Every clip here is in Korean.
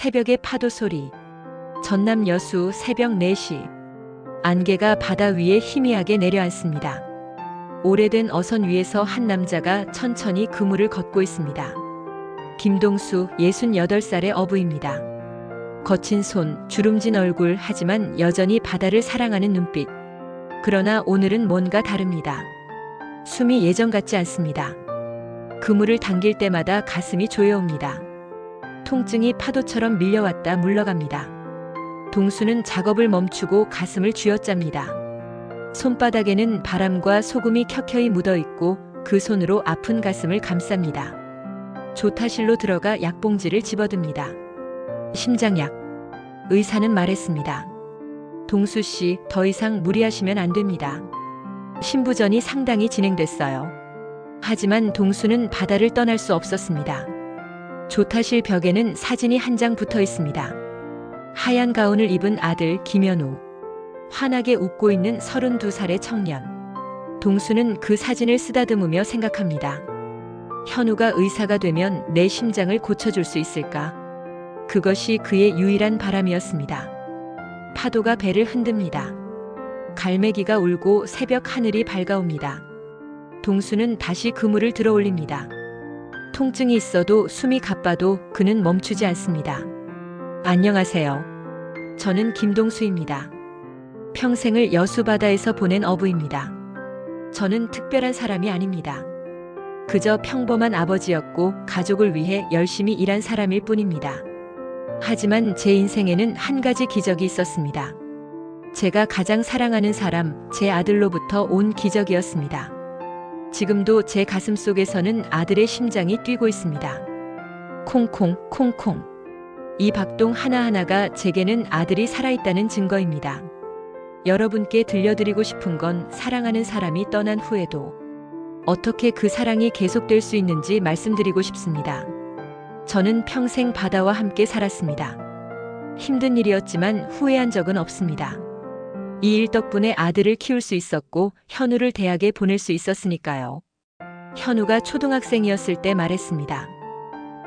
새벽의 파도 소리. 전남 여수 새벽 4시. 안개가 바다 위에 희미하게 내려앉습니다. 오래된 어선 위에서 한 남자가 천천히 그물을 걷고 있습니다. 김동수 68살의 어부입니다. 거친 손, 주름진 얼굴, 하지만 여전히 바다를 사랑하는 눈빛. 그러나 오늘은 뭔가 다릅니다. 숨이 예전 같지 않습니다. 그물을 당길 때마다 가슴이 조여옵니다. 통증이 파도처럼 밀려왔다 물러갑니다. 동수는 작업을 멈추고 가슴을 쥐어짭니다. 손바닥에는 바람과 소금이 켜켜이 묻어있고 그 손으로 아픈 가슴을 감쌉니다. 조타실로 들어가 약봉지를 집어듭니다. 심장약. 의사는 말했습니다. 동수 씨, 더 이상 무리하시면 안 됩니다. 신부전이 상당히 진행됐어요. 하지만 동수는 바다를 떠날 수 없었습니다. 조타실 벽에는 사진이 한 장 붙어 있습니다. 하얀 가운을 입은 아들 김현우. 환하게 웃고 있는 32살의 청년. 동수는 그 사진을 쓰다듬으며 생각합니다. 현우가 의사가 되면 내 심장을 고쳐줄 수 있을까? 그것이 그의 유일한 바람이었습니다. 파도가 배를 흔듭니다. 갈매기가 울고 새벽 하늘이 밝아옵니다. 동수는 다시 그물을 들어 올립니다. 통증이 있어도 숨이 가빠도 그는 멈추지 않습니다. 안녕하세요. 저는 김동수입니다. 평생을 여수 바다에서 보낸 어부입니다. 저는 특별한 사람이 아닙니다. 그저 평범한 아버지였고 가족을 위해 열심히 일한 사람일 뿐입니다. 하지만 제 인생에는 한 가지 기적이 있었습니다. 제가 가장 사랑하는 사람, 제 아들로부터 온 기적이었습니다. 지금도 제 가슴 속에서는 아들의 심장이 뛰고 있습니다. 콩콩, 콩콩. 이 박동 하나하나가 제게는 아들이 살아있다는 증거입니다. 여러분께 들려드리고 싶은 건 사랑하는 사람이 떠난 후에도 어떻게 그 사랑이 계속될 수 있는지 말씀드리고 싶습니다. 저는 평생 바다와 함께 살았습니다. 힘든 일이었지만 후회한 적은 없습니다. 이 일 덕분에 아들을 키울 수 있었고 현우를 대학에 보낼 수 있었으니까요. 현우가 초등학생이었을 때 말했습니다.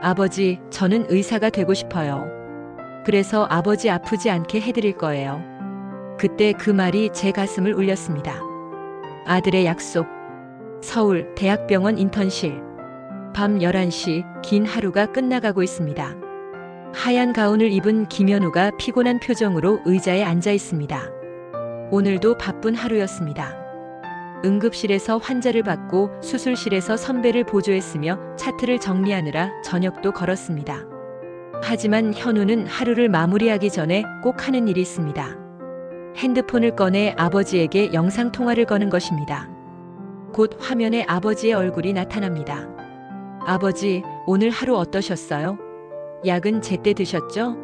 아버지, 저는 의사가 되고 싶어요. 그래서 아버지 아프지 않게 해드릴 거예요. 그때 그 말이 제 가슴을 울렸습니다. 아들의 약속. 서울 대학병원 인턴실. 밤 11시, 긴 하루가 끝나가고 있습니다. 하얀 가운을 입은 김현우가 피곤한 표정으로 의자에 앉아 있습니다. 오늘도 바쁜 하루였습니다. 응급실에서 환자를 받고 수술실에서 선배를 보조했으며 차트를 정리하느라 저녁도 걸었습니다. 하지만 현우는 하루를 마무리하기 전에 꼭 하는 일이 있습니다. 핸드폰을 꺼내 아버지에게 영상통화를 거는 것입니다. 곧 화면에 아버지의 얼굴이 나타납니다. 아버지, 오늘 하루 어떠셨어요? 약은 제때 드셨죠?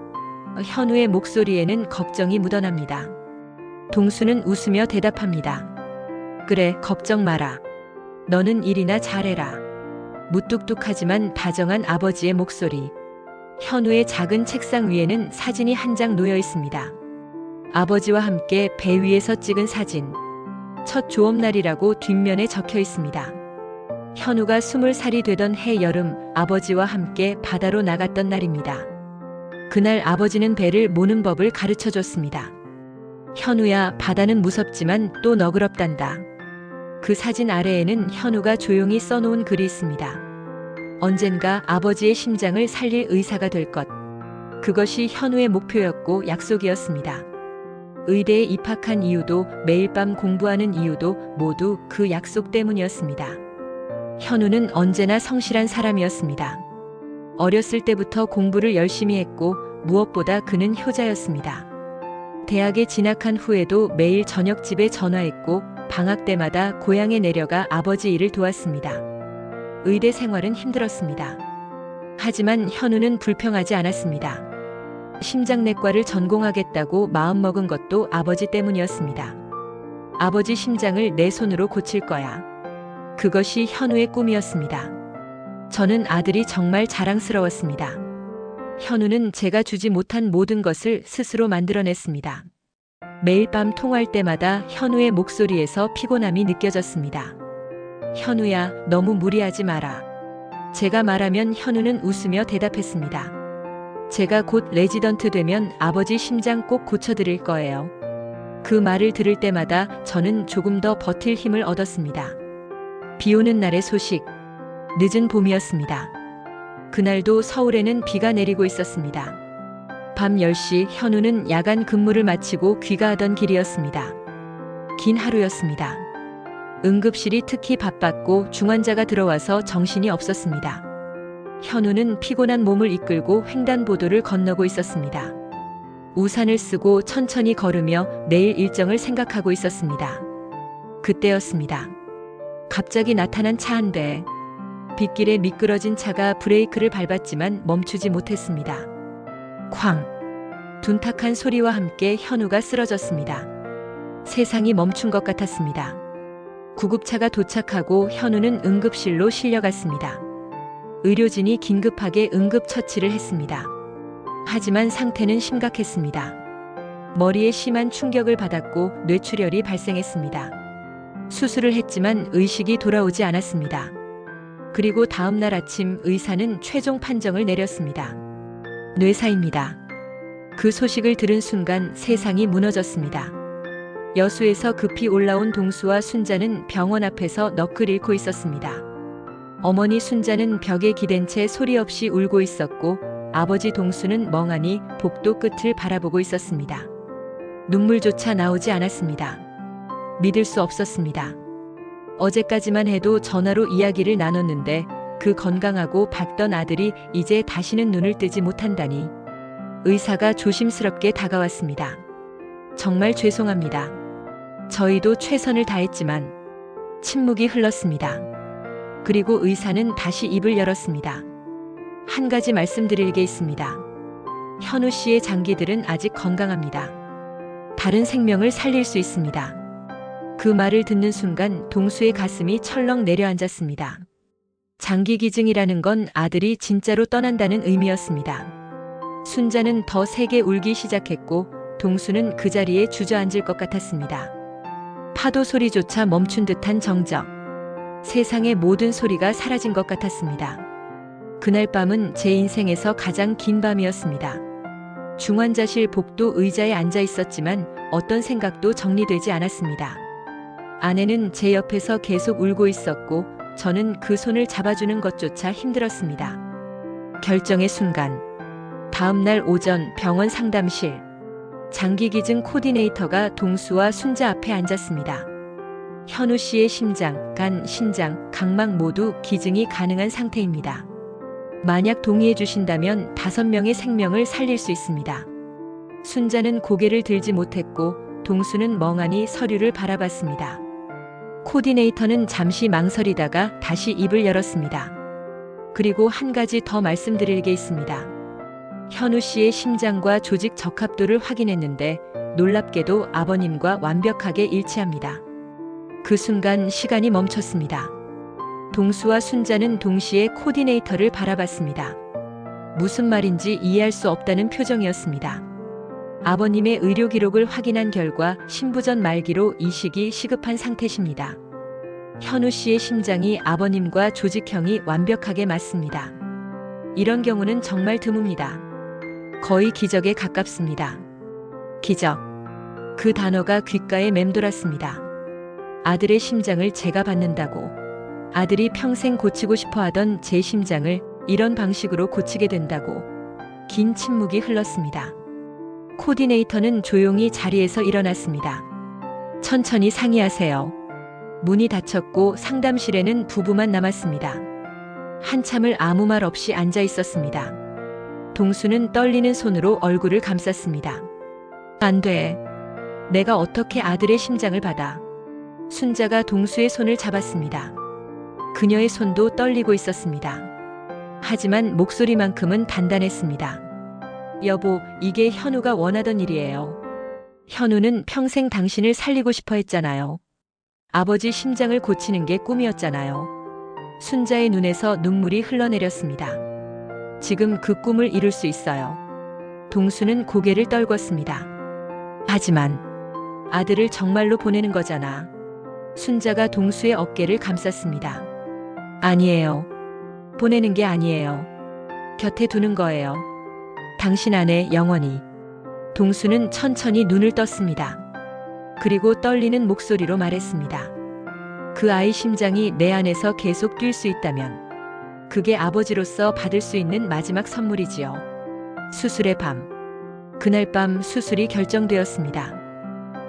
현우의 목소리에는 걱정이 묻어납니다. 동수는 웃으며 대답합니다. 그래, 걱정 마라. 너는 일이나 잘해라. 무뚝뚝하지만 다정한 아버지의 목소리. 현우의 작은 책상 위에는 사진이 한 장 놓여 있습니다. 아버지와 함께 배 위에서 찍은 사진. 첫 조업날이라고 뒷면에 적혀 있습니다. 현우가 20살이 되던 해 여름, 아버지와 함께 바다로 나갔던 날입니다. 그날 아버지는 배를 모는 법을 가르쳐 줬습니다. 현우야, 바다는 무섭지만 또 너그럽단다. 그 사진 아래에는 현우가 조용히 써놓은 글이 있습니다. 언젠가 아버지의 심장을 살릴 의사가 될 것. 그것이 현우의 목표였고 약속이었습니다. 의대에 입학한 이유도 매일 밤 공부하는 이유도 모두 그 약속 때문이었습니다. 현우는 언제나 성실한 사람이었습니다. 어렸을 때부터 공부를 열심히 했고 무엇보다 그는 효자였습니다. 대학에 진학한 후에도 매일 저녁집에 전화했고 방학 때마다 고향에 내려가 아버지 일을 도왔습니다. 의대 생활은 힘들었습니다. 하지만 현우는 불평하지 않았습니다. 심장내과를 전공하겠다고 마음먹은 것도 아버지 때문이었습니다. 아버지 심장을 내 손으로 고칠 거야. 그것이 현우의 꿈이었습니다. 저는 아들이 정말 자랑스러웠습니다. 현우는 제가 주지 못한 모든 것을 스스로 만들어냈습니다. 매일 밤 통화할 때마다 현우의 목소리에서 피곤함이 느껴졌습니다. 현우야, 너무 무리하지 마라. 제가 말하면 현우는 웃으며 대답했습니다. 제가 곧 레지던트 되면 아버지 심장 꼭 고쳐드릴 거예요. 그 말을 들을 때마다 저는 조금 더 버틸 힘을 얻었습니다. 비 오는 날의 소식. 늦은 봄이었습니다. 그날도 서울에는 비가 내리고 있었습니다. 밤 10시 현우는 야간 근무를 마치고 귀가하던 길이었습니다. 긴 하루였습니다. 응급실이 특히 바빴고 중환자가 들어와서 정신이 없었습니다. 현우는 피곤한 몸을 이끌고 횡단보도를 건너고 있었습니다. 우산을 쓰고 천천히 걸으며 내일 일정을 생각하고 있었습니다. 그때였습니다. 갑자기 나타난 차 한 대. 빗길에 미끄러진 차가 브레이크를 밟았지만 멈추지 못했습니다. 쾅! 둔탁한 소리와 함께 현우가 쓰러졌습니다. 세상이 멈춘 것 같았습니다. 구급차가 도착하고 현우는 응급실로 실려갔습니다. 의료진이 긴급하게 응급처치를 했습니다. 하지만 상태는 심각했습니다. 머리에 심한 충격을 받았고 뇌출혈이 발생했습니다. 수술을 했지만 의식이 돌아오지 않았습니다. 그리고 다음 날 아침 의사는 최종 판정을 내렸습니다. 뇌사입니다. 그 소식을 들은 순간 세상이 무너졌습니다. 여수에서 급히 올라온 동수와 순자는 병원 앞에서 넋을 잃고 있었습니다. 어머니 순자는 벽에 기댄 채 소리 없이 울고 있었고 아버지 동수는 멍하니 복도 끝을 바라보고 있었습니다. 눈물조차 나오지 않았습니다. 믿을 수 없었습니다. 어제까지만 해도 전화로 이야기를 나눴는데 그 건강하고 밝던 아들이 이제 다시는 눈을 뜨지 못한다니. 의사가 조심스럽게 다가왔습니다. 정말 죄송합니다. 저희도 최선을 다했지만. 침묵이 흘렀습니다. 그리고 의사는 다시 입을 열었습니다. 한 가지 말씀드릴 게 있습니다. 현우 씨의 장기들은 아직 건강합니다. 다른 생명을 살릴 수 있습니다. 그 말을 듣는 순간 동수의 가슴이 철렁 내려앉았습니다. 장기기증이라는 건 아들이 진짜로 떠난다는 의미였습니다. 순자는 더 세게 울기 시작했고 동수는 그 자리에 주저앉을 것 같았습니다. 파도 소리조차 멈춘 듯한 정적. 세상의 모든 소리가 사라진 것 같았습니다. 그날 밤은 제 인생에서 가장 긴 밤이었습니다. 중환자실 복도 의자에 앉아 있었지만 어떤 생각도 정리되지 않았습니다. 아내는 제 옆에서 계속 울고 있었고 저는 그 손을 잡아주는 것조차 힘들었습니다. 결정의 순간. 다음 날 오전 병원 상담실. 장기기증 코디네이터가 동수와 순자 앞에 앉았습니다. 현우 씨의 심장, 간, 신장, 각막 모두 기증이 가능한 상태입니다. 만약 동의해 주신다면 5명의 생명을 살릴 수 있습니다. 순자는 고개를 들지 못했고 동수는 멍하니 서류를 바라봤습니다. 코디네이터는 잠시 망설이다가 다시 입을 열었습니다. 그리고 한 가지 더 말씀드릴 게 있습니다. 현우 씨의 심장과 조직 적합도를 확인했는데 놀랍게도 아버님과 완벽하게 일치합니다. 그 순간 시간이 멈췄습니다. 동수와 순자는 동시에 코디네이터를 바라봤습니다. 무슨 말인지 이해할 수 없다는 표정이었습니다. 아버님의 의료 기록을 확인한 결과 신부전 말기로 이식이 시급한 상태십니다. 현우 씨의 심장이 아버님과 조직형이 완벽하게 맞습니다. 이런 경우는 정말 드뭅니다. 거의 기적에 가깝습니다. 기적. 그 단어가 귓가에 맴돌았습니다. 아들의 심장을 제가 받는다고. 아들이 평생 고치고 싶어 하던 제 심장을 이런 방식으로 고치게 된다고. 긴 침묵이 흘렀습니다. 코디네이터는 조용히 자리에서 일어났습니다. 천천히 상의하세요. 문이 닫혔고 상담실에는 부부만 남았습니다. 한참을 아무 말 없이 앉아 있었습니다. 동수는 떨리는 손으로 얼굴을 감쌌습니다. 안 돼. 내가 어떻게 아들의 심장을 받아. 순자가 동수의 손을 잡았습니다. 그녀의 손도 떨리고 있었습니다. 하지만 목소리만큼은 단단했습니다. 여보, 이게 현우가 원하던 일이에요. 현우는 평생 당신을 살리고 싶어 했잖아요. 아버지 심장을 고치는 게 꿈이었잖아요. 순자의 눈에서 눈물이 흘러내렸습니다. 지금 그 꿈을 이룰 수 있어요. 동수는 고개를 떨궜습니다. 하지만 아들을 정말로 보내는 거잖아. 순자가 동수의 어깨를 감쌌습니다. 아니에요. 보내는 게 아니에요. 곁에 두는 거예요. 당신 안에 영원히. 동수는 천천히 눈을 떴습니다. 그리고 떨리는 목소리로 말했습니다. 그 아이 심장이 내 안에서 계속 뛸 수 있다면 그게 아버지로서 받을 수 있는 마지막 선물이지요. 수술의 밤. 그날 밤 수술이 결정되었습니다.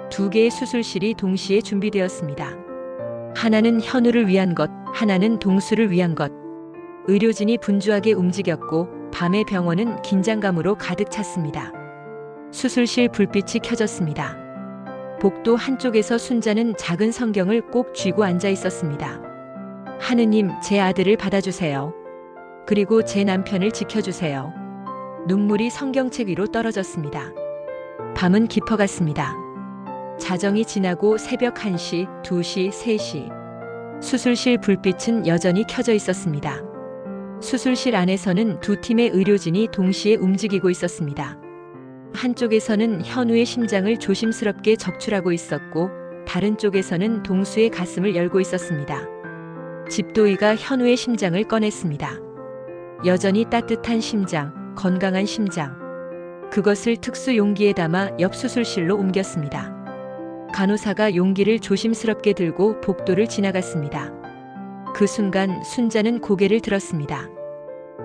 2개의 수술실이 동시에 준비되었습니다. 하나는 현우를 위한 것, 하나는 동수를 위한 것. 의료진이 분주하게 움직였고 밤의 병원은 긴장감으로 가득 찼습니다. 수술실 불빛이 켜졌습니다. 복도 한쪽에서 순자는 작은 성경을 꼭 쥐고 앉아 있었습니다. 하느님, 제 아들을 받아주세요. 그리고 제 남편을 지켜주세요. 눈물이 성경책 위로 떨어졌습니다. 밤은 깊어갔습니다. 자정이 지나고 새벽 1시, 2시, 3시. 수술실 불빛은 여전히 켜져 있었습니다. 수술실 안에서는 2팀의 의료진이 동시에 움직이고 있었습니다. 한쪽에서는 현우의 심장을 조심스럽게 적출하고 있었고 다른 쪽에서는 동수의 가슴을 열고 있었습니다. 집도이가 현우의 심장을 꺼냈습니다. 여전히 따뜻한 심장, 건강한 심장. 그것을 특수 용기에 담아 옆 수술실로 옮겼습니다. 간호사가 용기를 조심스럽게 들고 복도를 지나갔습니다. 그 순간 순자는 고개를 들었습니다.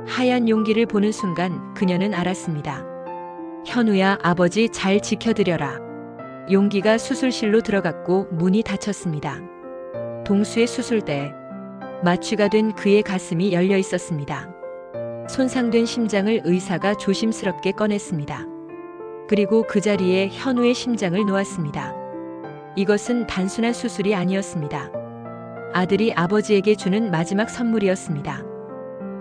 하얀 용기를 보는 순간 그녀는 알았습니다. 현우야, 아버지 잘 지켜드려라. 용기가 수술실로 들어갔고 문이 닫혔습니다. 동수의 수술대. 마취가 된 그의 가슴이 열려 있었습니다. 손상된 심장을 의사가 조심스럽게 꺼냈습니다. 그리고 그 자리에 현우의 심장을 놓았습니다. 이것은 단순한 수술이 아니었습니다. 아들이 아버지에게 주는 마지막 선물이었습니다.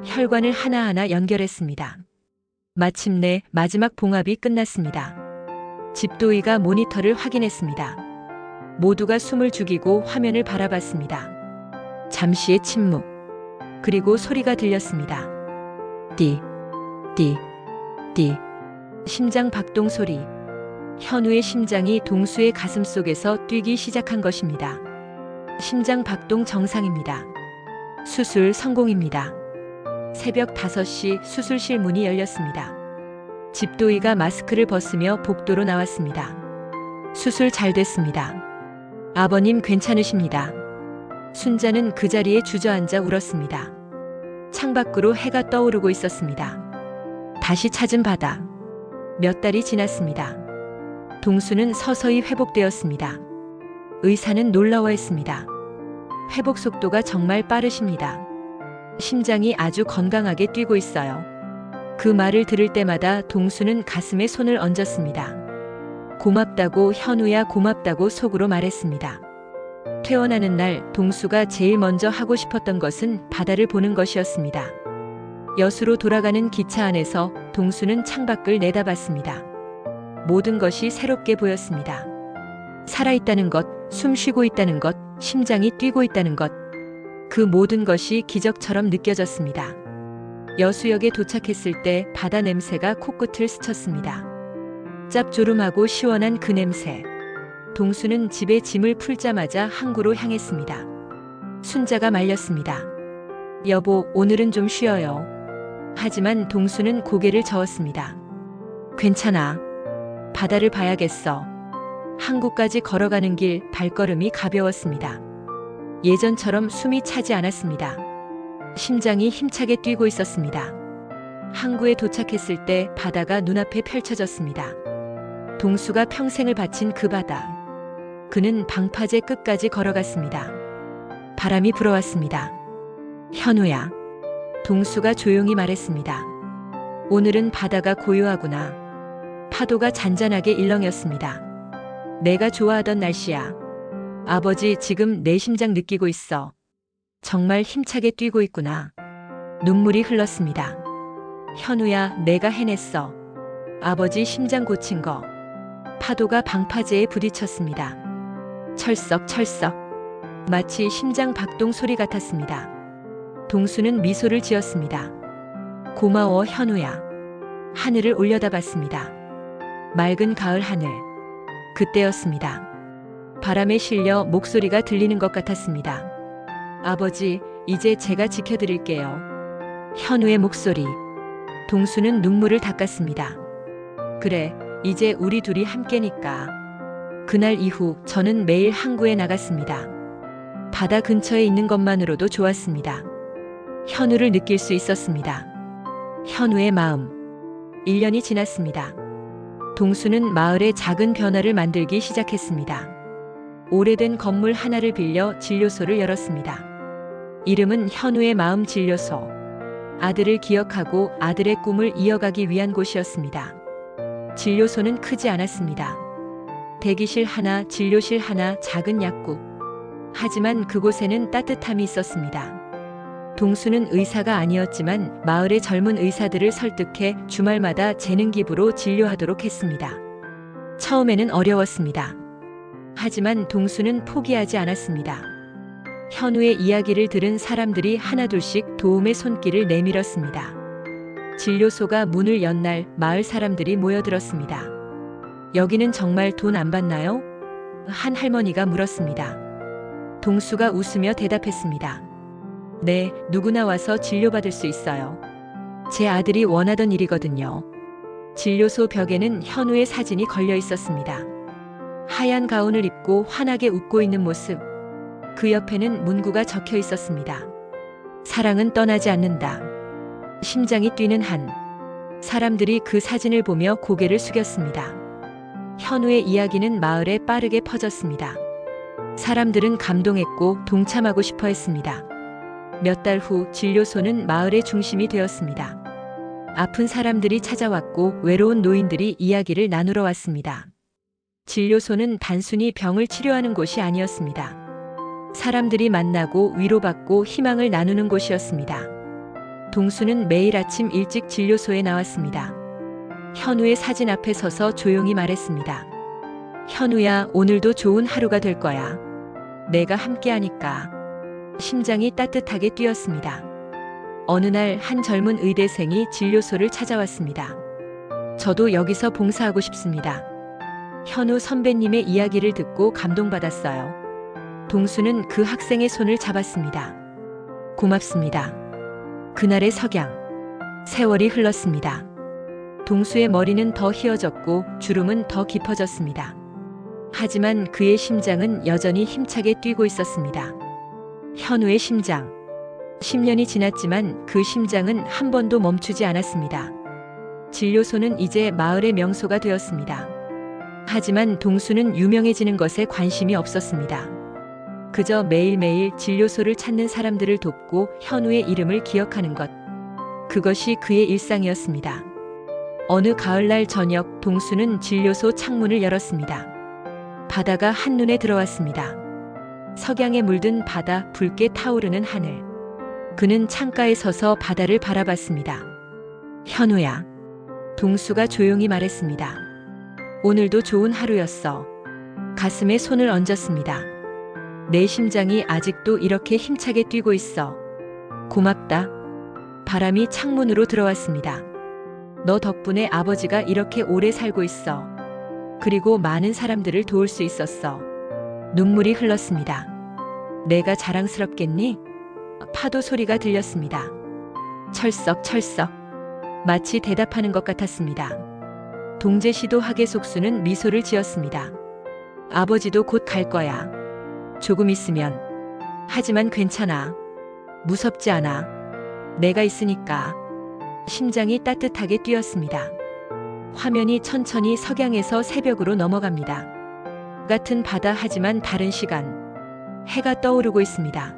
혈관을 하나하나 연결했습니다. 마침내 마지막 봉합이 끝났습니다. 집도이가 모니터를 확인했습니다. 모두가 숨을 죽이고 화면을 바라봤습니다. 잠시의 침묵. 그리고 소리가 들렸습니다. 띠, 띠, 띠. 심장 박동 소리. 현우의 심장이 동수의 가슴 속에서 뛰기 시작한 것입니다. 심장 박동 정상입니다. 수술 성공입니다. 새벽 5시 수술실 문이 열렸습니다. 집도이가 마스크를 벗으며 복도로 나왔습니다. 수술 잘 됐습니다. 아버님 괜찮으십니다. 순자는 그 자리에 주저앉아 울었습니다. 창밖으로 해가 떠오르고 있었습니다. 다시 찾은 바다. 몇 달이 지났습니다. 동수는 서서히 회복되었습니다. 의사는 놀라워했습니다. 회복 속도가 정말 빠르십니다. 심장이 아주 건강하게 뛰고 있어요. 그 말을 들을 때마다 동수는 가슴에 손을 얹었습니다. 고맙다고, 현우야 고맙다고 속으로 말했습니다. 퇴원하는 날 동수가 제일 먼저 하고 싶었던 것은 바다를 보는 것이었습니다. 여수로 돌아가는 기차 안에서 동수는 창밖을 내다봤습니다. 모든 것이 새롭게 보였습니다. 살아있다는 것, 숨 쉬고 있다는 것, 심장이 뛰고 있다는 것. 그 모든 것이 기적처럼 느껴졌습니다. 여수역에 도착했을 때 바다 냄새가 코끝을 스쳤습니다. 짭조름하고 시원한 그 냄새. 동수는 집에 짐을 풀자마자 항구로 향했습니다. 순자가 말렸습니다. 여보, 오늘은 좀 쉬어요. 하지만 동수는 고개를 저었습니다. 괜찮아. 바다를 봐야겠어. 항구까지 걸어가는 길 발걸음이 가벼웠습니다. 예전처럼 숨이 차지 않았습니다. 심장이 힘차게 뛰고 있었습니다. 항구에 도착했을 때 바다가 눈앞에 펼쳐졌습니다. 동수가 평생을 바친 그 바다. 그는 방파제 끝까지 걸어갔습니다. 바람이 불어왔습니다. 현우야. 동수가 조용히 말했습니다. 오늘은 바다가 고요하구나. 파도가 잔잔하게 일렁였습니다. 내가 좋아하던 날씨야. 아버지, 지금 내 심장 느끼고 있어. 정말 힘차게 뛰고 있구나. 눈물이 흘렀습니다. 현우야, 내가 해냈어. 아버지 심장 고친 거. 파도가 방파제에 부딪혔습니다. 철썩철썩. 마치 심장 박동 소리 같았습니다. 동수는 미소를 지었습니다. 고마워, 현우야. 하늘을 올려다봤습니다. 맑은 가을 하늘. 그때였습니다. 바람에 실려 목소리가 들리는 것 같았습니다. 아버지, 이제 제가 지켜드릴게요. 현우의 목소리. 동수는 눈물을 닦았습니다. 그래, 이제 우리 둘이 함께니까. 그날 이후 저는 매일 항구에 나갔습니다. 바다 근처에 있는 것만으로도 좋았습니다. 현우를 느낄 수 있었습니다. 현우의 마음. 1년이 지났습니다. 동수는 마을에 작은 변화를 만들기 시작했습니다. 오래된 건물 하나를 빌려 진료소를 열었습니다. 이름은 현우의 마음 진료소. 아들을 기억하고 아들의 꿈을 이어가기 위한 곳이었습니다. 진료소는 크지 않았습니다. 대기실 하나, 진료실 하나, 작은 약국. 하지만 그곳에는 따뜻함이 있었습니다. 동수는 의사가 아니었지만 마을의 젊은 의사들을 설득해 주말마다 재능 기부로 진료하도록 했습니다. 처음에는 어려웠습니다. 하지만 동수는 포기하지 않았습니다. 현우의 이야기를 들은 사람들이 하나둘씩 도움의 손길을 내밀었습니다. 진료소가 문을 연 날 마을 사람들이 모여들었습니다. 여기는 정말 돈 안 받나요? 한 할머니가 물었습니다. 동수가 웃으며 대답했습니다. 네, 누구나 와서 진료받을 수 있어요. 제 아들이 원하던 일이거든요. 진료소 벽에는 현우의 사진이 걸려 있었습니다. 하얀 가운을 입고 환하게 웃고 있는 모습. 그 옆에는 문구가 적혀 있었습니다. 사랑은 떠나지 않는다. 심장이 뛰는 한. 사람들이 그 사진을 보며 고개를 숙였습니다. 현우의 이야기는 마을에 빠르게 퍼졌습니다. 사람들은 감동했고 동참하고 싶어 했습니다. 몇 달 후 진료소는 마을의 중심이 되었습니다. 아픈 사람들이 찾아왔고 외로운 노인들이 이야기를 나누러 왔습니다. 진료소는 단순히 병을 치료하는 곳이 아니었습니다. 사람들이 만나고 위로받고 희망을 나누는 곳이었습니다. 동수는 매일 아침 일찍 진료소에 나왔습니다. 현우의 사진 앞에 서서 조용히 말했습니다. 현우야, 오늘도 좋은 하루가 될 거야. 내가 함께하니까. 심장이 따뜻하게 뛰었습니다. 어느 날 한 젊은 의대생이 진료소를 찾아왔습니다. 저도 여기서 봉사하고 싶습니다. 현우 선배님의 이야기를 듣고 감동받았어요. 동수는 그 학생의 손을 잡았습니다. 고맙습니다. 그날의 석양. 세월이 흘렀습니다. 동수의 머리는 더 휘어졌고 주름은 더 깊어졌습니다. 하지만 그의 심장은 여전히 힘차게 뛰고 있었습니다. 현우의 심장. 10년이 지났지만 그 심장은 한 번도 멈추지 않았습니다. 진료소는 이제 마을의 명소가 되었습니다. 하지만 동수는 유명해지는 것에 관심이 없었습니다. 그저 매일매일 진료소를 찾는 사람들을 돕고 현우의 이름을 기억하는 것. 그것이 그의 일상이었습니다. 어느 가을날 저녁 동수는 진료소 창문을 열었습니다. 바다가 한눈에 들어왔습니다. 석양에 물든 바다, 붉게 타오르는 하늘. 그는 창가에 서서 바다를 바라봤습니다. 현우야. 동수가 조용히 말했습니다. 오늘도 좋은 하루였어. 가슴에 손을 얹었습니다. 내 심장이 아직도 이렇게 힘차게 뛰고 있어. 고맙다. 바람이 창문으로 들어왔습니다. 너 덕분에 아버지가 이렇게 오래 살고 있어. 그리고 많은 사람들을 도울 수 있었어. 눈물이 흘렀습니다. 내가 자랑스럽겠니? 파도 소리가 들렸습니다. 철썩철썩. 마치 대답하는 것 같았습니다. 동재시도 하계속수는 미소를 지었습니다. 아버지도 곧 갈 거야. 조금 있으면. 하지만 괜찮아. 무섭지 않아. 내가 있으니까. 심장이 따뜻하게 뛰었습니다. 화면이 천천히 석양에서 새벽으로 넘어갑니다. 같은 바다 하지만 다른 시간. 해가 떠오르고 있습니다.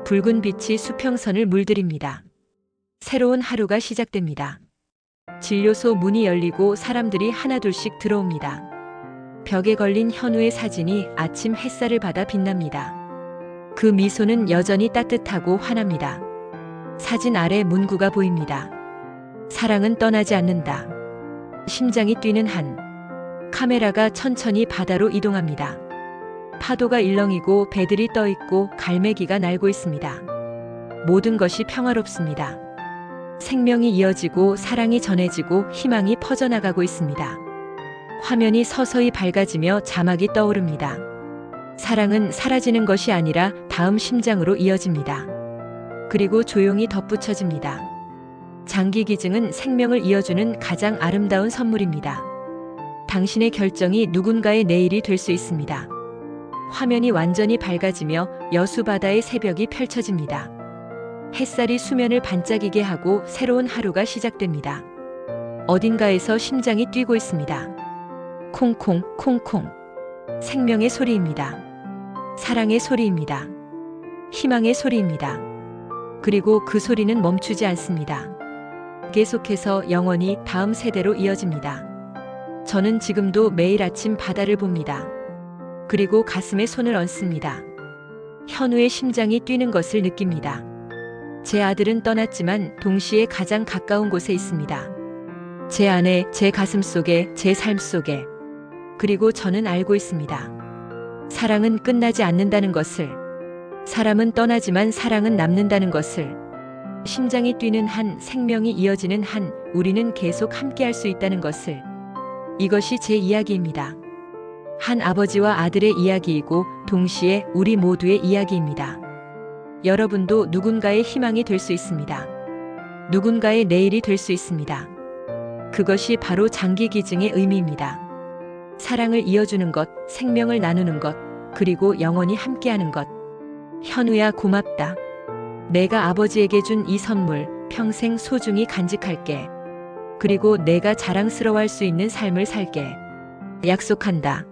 붉은 빛이 수평선을 물들입니다. 새로운 하루가 시작됩니다. 진료소 문이 열리고 사람들이 하나둘씩 들어옵니다. 벽에 걸린 현우의 사진이 아침 햇살을 받아 빛납니다. 그 미소는 여전히 따뜻하고 환합니다. 사진 아래 문구가 보입니다. 사랑은 떠나지 않는다. 심장이 뛰는 한. 카메라가 천천히 바다로 이동합니다. 파도가 일렁이고 배들이 떠있고 갈매기가 날고 있습니다. 모든 것이 평화롭습니다. 생명이 이어지고 사랑이 전해지고 희망이 퍼져나가고 있습니다. 화면이 서서히 밝아지며 자막이 떠오릅니다. 사랑은 사라지는 것이 아니라 다음 심장으로 이어집니다. 그리고 조용히 덧붙여집니다. 장기 기증은 생명을 이어주는 가장 아름다운 선물입니다. 당신의 결정이 누군가의 내일이 될 수 있습니다. 화면이 완전히 밝아지며 여수 바다의 새벽이 펼쳐집니다. 햇살이 수면을 반짝이게 하고 새로운 하루가 시작됩니다. 어딘가에서 심장이 뛰고 있습니다. 콩콩, 콩콩. 생명의 소리입니다. 사랑의 소리입니다. 희망의 소리입니다. 그리고 그 소리는 멈추지 않습니다. 계속해서 영원히 다음 세대로 이어집니다. 저는 지금도 매일 아침 바다를 봅니다. 그리고 가슴에 손을 얹습니다. 현우의 심장이 뛰는 것을 느낍니다. 제 아들은 떠났지만 동시에 가장 가까운 곳에 있습니다. 제 안에, 제 가슴 속에, 제 삶 속에. 그리고 저는 알고 있습니다. 사랑은 끝나지 않는다는 것을. 사람은 떠나지만 사랑은 남는다는 것을. 심장이 뛰는 한, 생명이 이어지는 한, 우리는 계속 함께할 수 있다는 것을. 이것이 제 이야기입니다. 한 아버지와 아들의 이야기이고 동시에 우리 모두의 이야기입니다. 여러분도 누군가의 희망이 될 수 있습니다. 누군가의 내일이 될 수 있습니다. 그것이 바로 장기 기증의 의미입니다. 사랑을 이어주는 것, 생명을 나누는 것, 그리고 영원히 함께하는 것. 현우야, 고맙다. 내가 아버지에게 준 이 선물 평생 소중히 간직할게. 그리고 내가 자랑스러워할 수 있는 삶을 살게. 약속한다.